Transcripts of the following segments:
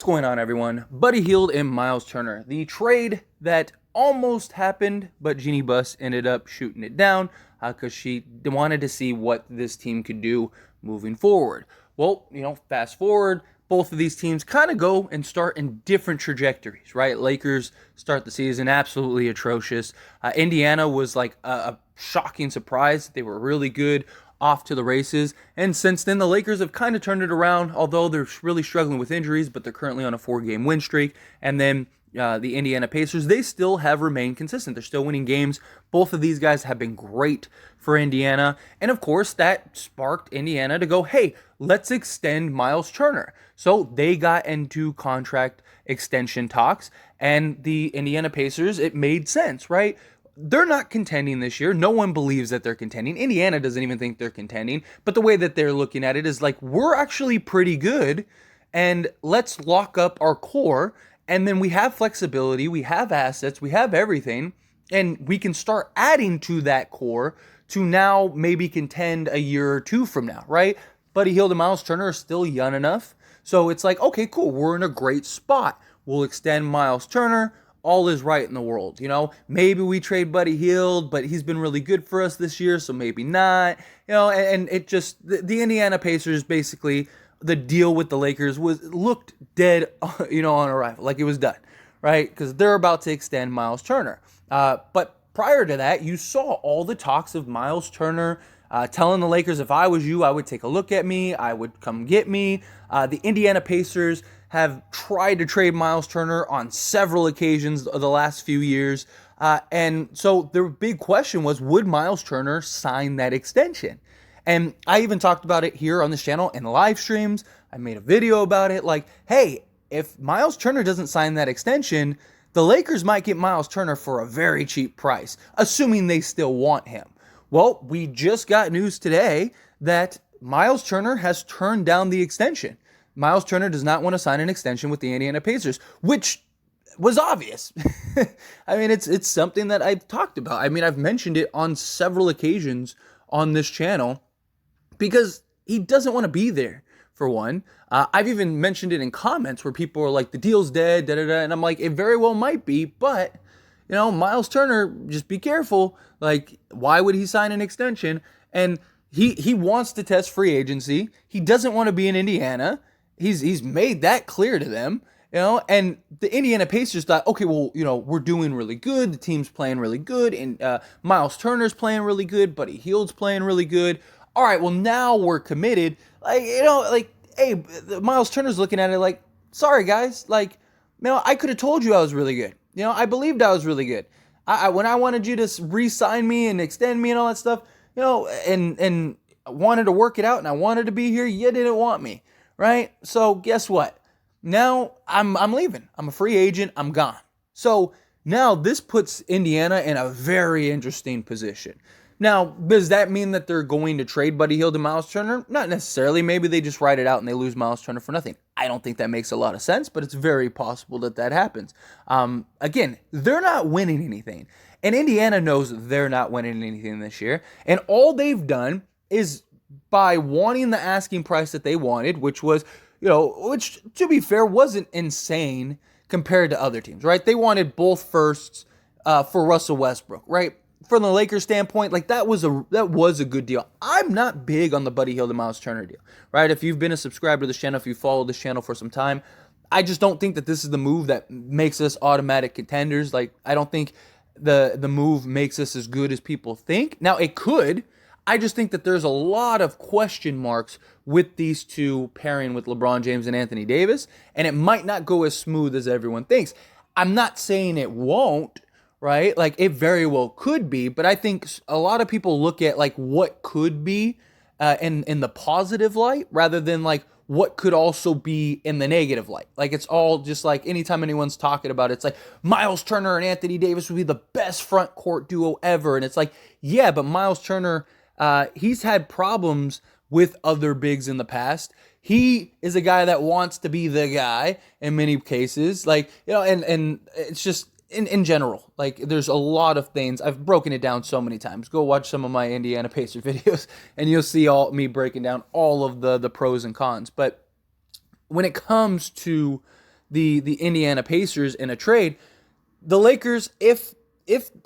Going on, everyone? Buddy Hield and Myles Turner. The trade that almost happened, but Jeannie Buss ended up shooting it down because she wanted to see what this team could do moving forward. Well, fast forward, both of these teams kind of go and start in different trajectories, right? Lakers start the season absolutely atrocious. Indiana was like a shocking surprise. They were really good, off to the races. And since then, the Lakers have kind of turned it around, although they're really struggling with injuries, but they're currently on a 4-game win streak. And then the Indiana Pacers, they still have remained consistent. They're still winning games. Both of these guys have been great for Indiana. And of course, that sparked Indiana to go, hey, let's extend Myles Turner. So they got into contract extension talks, and the Indiana Pacers, it made sense, right? They're not contending this year. No one believes that they're contending. Indiana doesn't even think they're contending. But the way that they're looking at it is like, we're actually pretty good, and let's lock up our core, and then we have flexibility, we have assets, we have everything, and we can start adding to that core to now maybe contend a year or two from now, right? Buddy Hield and Myles Turner are still young enough. So it's like, okay, cool, we're in a great spot. We'll extend Myles Turner. All is right in the world, Maybe we trade Buddy Hield, but he's been really good for us this year, so maybe not. And it just, the Indiana Pacers, basically, the deal with the Lakers looked dead, on arrival, like it was done, right? Because they're about to extend Myles Turner. But prior to that, you saw all the talks of Myles Turner telling the Lakers, if I was you, I would take a look at me, I would come get me. The Indiana Pacers have tried to trade Myles Turner on several occasions the last few years. And so the big question was, would Myles Turner sign that extension? And I even talked about it here on this channel in live streams. I made a video about it. Like, hey, if Myles Turner doesn't sign that extension, the Lakers might get Myles Turner for a very cheap price, assuming they still want him. Well, we just got news today that Myles Turner has turned down the extension. Myles Turner does not want to sign an extension with the Indiana Pacers, which was obvious. I mean, it's something that I've talked about. I mean, I've mentioned it on several occasions on this channel because he doesn't want to be there, for one. I've even mentioned it in comments where people are like, the deal's dead, da-da-da, and I'm like, it very well might be, but, Myles Turner, just be careful. Like, why would he sign an extension? And he wants to test free agency. He doesn't want to be in Indiana. He's made that clear to them, and the Indiana Pacers thought, okay, well, we're doing really good. The team's playing really good, and Myles Turner's playing really good. Buddy Hield's playing really good. All right, well, now we're committed. Hey, Myles Turner's looking at it like, sorry, guys. Like, I could have told you I was really good. I believed I was really good. When I wanted you to re-sign me and extend me and all that stuff, and wanted to work it out, and I wanted to be here, you didn't want me. Right? So guess what? Now I'm leaving. I'm a free agent. I'm gone. So now this puts Indiana in a very interesting position. Now, does that mean that they're going to trade Buddy Hield and Myles Turner? Not necessarily. Maybe they just write it out and they lose Myles Turner for nothing. I don't think that makes a lot of sense, but it's very possible that happens. Again, they're not winning anything. And Indiana knows they're not winning anything this year. And all they've done is, by wanting the asking price that they wanted, which was, which to be fair wasn't insane compared to other teams, right? They wanted both firsts for Russell Westbrook, right? From the Lakers standpoint, like that was a good deal. I'm not big on the Buddy Hield and Myles Turner deal, right? If you've been a subscriber to this channel, if you followed this channel for some time, I just don't think that this is the move that makes us automatic contenders. Like, I don't think the move makes us as good as people think. Now, it could. I just think that there's a lot of question marks with these two pairing with LeBron James and Anthony Davis, and it might not go as smooth as everyone thinks. I'm not saying it won't, right? Like, it very well could be, but I think a lot of people look at like what could be in the positive light rather than like what could also be in the negative light. Like, it's all just like anytime anyone's talking about it, it's like Myles Turner and Anthony Davis would be the best front court duo ever, and it's like, yeah, but Myles Turner, he's had problems with other bigs in the past. He is a guy that wants to be the guy in many cases. Like, and it's just in general, like there's a lot of things. I've broken it down so many times. Go watch some of my Indiana Pacers videos and you'll see all me breaking down all of the pros and cons. But when it comes to the Indiana Pacers in a trade. The Lakers, if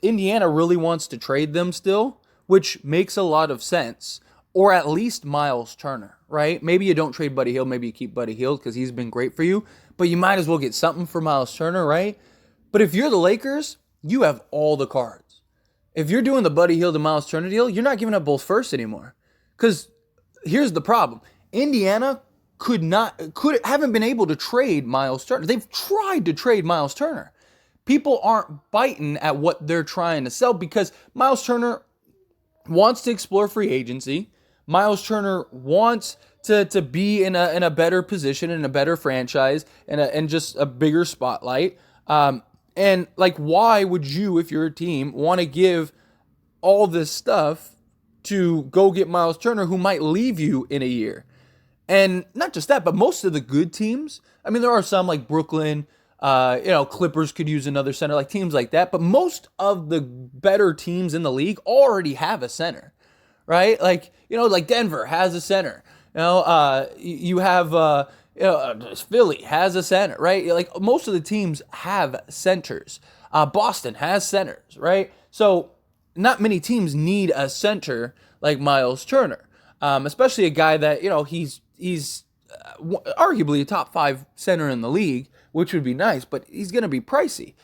Indiana really wants to trade them still, which makes a lot of sense, or at least Myles Turner, right? Maybe you don't trade Buddy Hield, maybe you keep Buddy Hield because he's been great for you, but you might as well get something for Myles Turner, right? But if you're the Lakers, you have all the cards. If you're doing the Buddy Hield and Myles Turner deal, you're not giving up both firsts anymore. Because here's the problem. Indiana haven't been able to trade Myles Turner. They've tried to trade Myles Turner. People aren't biting at what they're trying to sell because Myles Turner wants to explore free agency. Myles Turner wants to be in a better position, in a better franchise, and just a bigger spotlight. And like, why would you, if you're a team, want to give all this stuff to go get Myles Turner, who might leave you in a year? And not just that, but most of the good teams, I mean, there are some like Brooklyn, Clippers could use another center, like teams like that. But most of the better teams in the league already have a center, right? Like, like Denver has a center. You have Philly has a center, right? Like most of the teams have centers. Boston has centers, right? So not many teams need a center like Myles Turner, especially a guy that he's arguably a top 5 center in the league, which would be nice, but he's going to be pricey.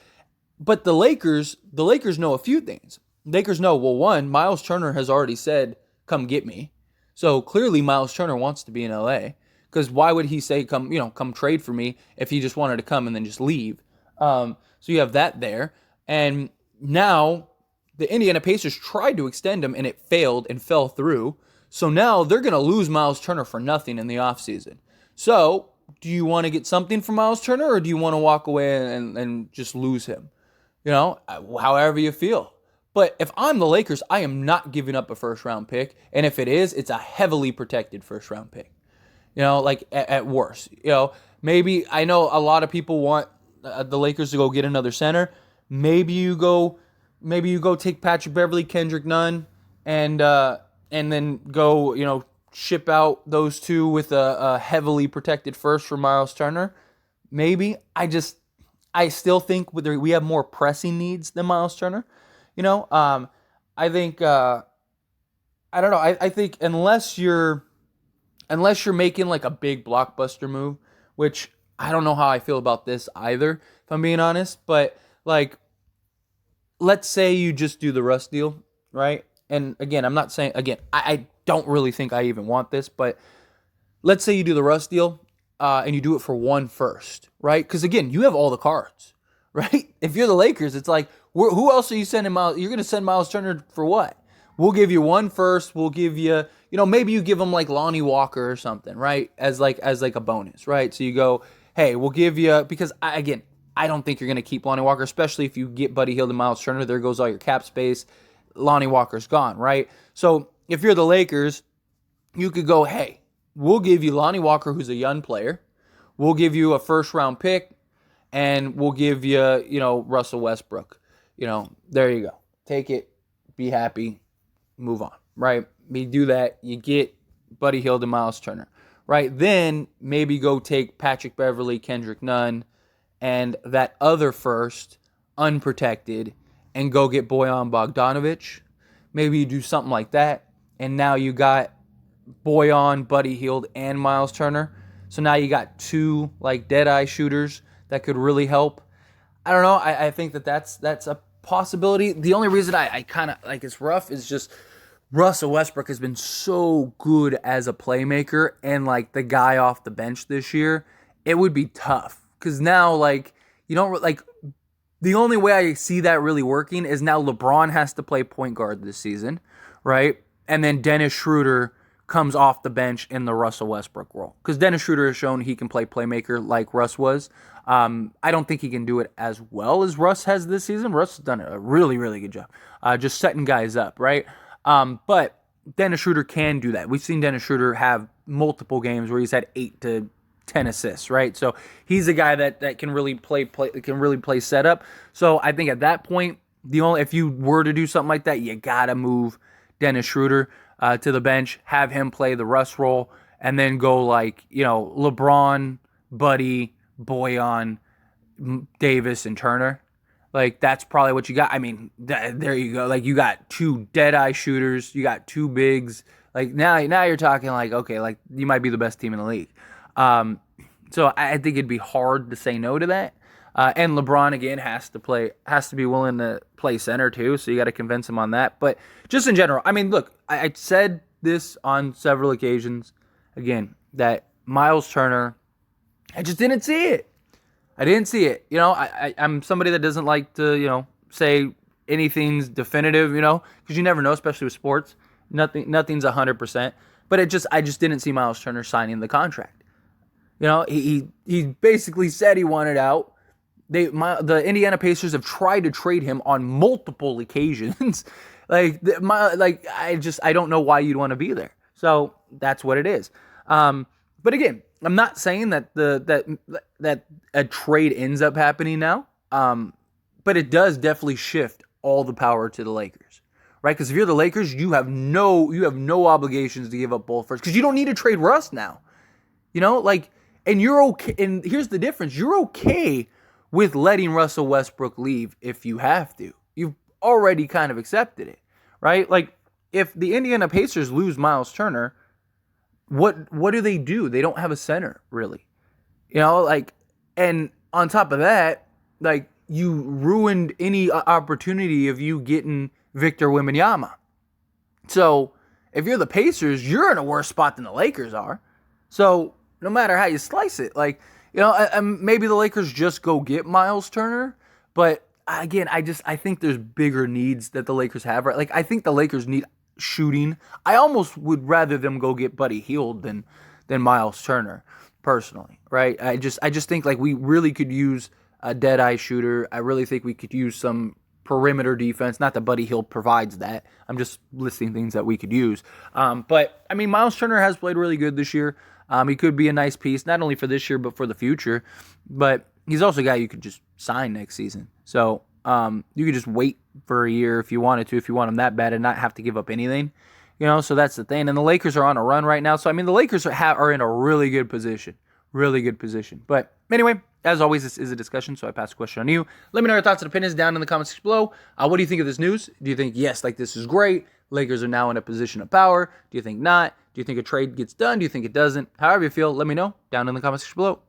But the Lakers know a few things. Lakers know, well, one, Myles Turner has already said, "Come get me." So clearly, Myles Turner wants to be in LA. Because why would he say, come trade for me if he just wanted to come and then just leave? So you have that there. And now the Indiana Pacers tried to extend him and it failed and fell through. So now they're going to lose Myles Turner for nothing in the offseason. So do you want to get something from Myles Turner or do you want to walk away and just lose him? However you feel. But if I'm the Lakers, I am not giving up a first-round pick. And if it is, it's a heavily protected first-round pick. At worst. Maybe, I know a lot of people want the Lakers to go get another center. Maybe you go take Patrick Beverley, Kendrick Nunn, and then go, ship out those two with a heavily protected first for Myles Turner. Maybe. I still think we have more pressing needs than Myles Turner. I think, I don't know. I think unless you're making like a big blockbuster move, which I don't know how I feel about this either, if I'm being honest, but like, let's say you just do the Russ deal, right? And again, I'm not saying, I don't really think I even want this, but let's say you do the Russ deal and you do it for 1 first, right? Because again, you have all the cards, right? If you're the Lakers, it's like, who else are you sending Myles? You're going to send Myles Turner for what? We'll give you 1 first. We'll give you, maybe you give him like Lonnie Walker or something, right? As like a bonus, right? So you go, hey, we'll give you, because I don't think you're going to keep Lonnie Walker, especially if you get Buddy Hield and Myles Turner. There goes all your cap space. Lonnie Walker's gone, right? So if you're the Lakers, you could go, hey, we'll give you Lonnie Walker, who's a young player. We'll give you a first-round pick, and we'll give you, Russell Westbrook. There you go. Take it. Be happy. Move on, right? You do that, you get Buddy Hield and Myles Turner, right? Then maybe go take Patrick Beverley, Kendrick Nunn, and that other first, unprotected, and go get Bojan Bogdanovic. Maybe you do something like that, and now you got Bojan, Buddy Hield, and Myles Turner. So now you got 2 like dead-eye shooters that could really help. I don't know. I think that's a possibility. The only reason I kind of like it's rough is just Russell Westbrook has been so good as a playmaker and like the guy off the bench this year. It would be tough because now like you don't like the only way I see that really working is now LeBron has to play point guard this season, right? And then Dennis Schroeder comes off the bench in the Russell Westbrook role because Dennis Schroeder has shown he can play playmaker like Russ was. I don't think he can do it as well as Russ has this season. Russ has done a really, really good job just setting guys up, right? But Dennis Schroeder can do that. We've seen Dennis Schroeder have multiple games where he's had 8 to 10 assists, right? So he's a guy that can really play setup. So I think at that point, if you were to do something like that, you gotta move Dennis Schroeder to the bench, have him play the Russ role, and then go like LeBron, Buddy, Boyan, Davis, and Turner. Like that's probably what you got. I mean, there you go. Like you got two dead eye shooters, you got two bigs. Like now you're talking like okay, like you might be the best team in the league. Um, so I think it'd be hard to say no to that. And LeBron again has to be willing to play center too. So you got to convince him on that. But just in general, I mean, look, I said this on several occasions. Again, that Myles Turner, I just didn't see it. I didn't see it. I'm somebody that doesn't like to, say anything's definitive, because you never know, especially with sports. Nothing's 100%. But I just didn't see Myles Turner signing the contract. He basically said he wanted out. The Indiana Pacers have tried to trade him on multiple occasions. I don't know why you'd want to be there. So that's what it is. But again, I'm not saying that that a trade ends up happening now. But it does definitely shift all the power to the Lakers, right? Because if you're the Lakers, you have no obligations to give up both first because you don't need to trade Russ now. And you're okay. And here's the difference: you're okay with letting Russell Westbrook leave if you have to. You've already kind of accepted it, right? Like if the Indiana Pacers lose Myles Turner, what do? They don't have a center, really. And on top of that, like you ruined any opportunity of you getting Victor Wembanyama. So if you're the Pacers, you're in a worse spot than the Lakers are. So no matter how you slice it, maybe the Lakers just go get Myles Turner, but again, I think there's bigger needs that the Lakers have, right? Like I think the Lakers need shooting. I almost would rather them go get Buddy Hield than Myles Turner, personally, right? I just think like we really could use a dead eye shooter. I really think we could use some perimeter defense. Not that Buddy Hield provides that. I'm just listing things that we could use. But I mean, Myles Turner has played really good this year. He could be a nice piece, not only for this year, but for the future. But he's also a guy you could just sign next season. So you could just wait for a year if you wanted to, if you want him that bad and not have to give up anything. So that's the thing. And the Lakers are on a run right now. So, I mean, the Lakers are in a really good position. Really good position. But anyway, as always, this is a discussion, so I pass the question on you. Let me know your thoughts and opinions down in the comments below. What do you think of this news? Do you think, yes, like this is great? Lakers are now in a position of power. Do you think not? Do you think a trade gets done? Do you think it doesn't? However you feel, let me know down in the comments below.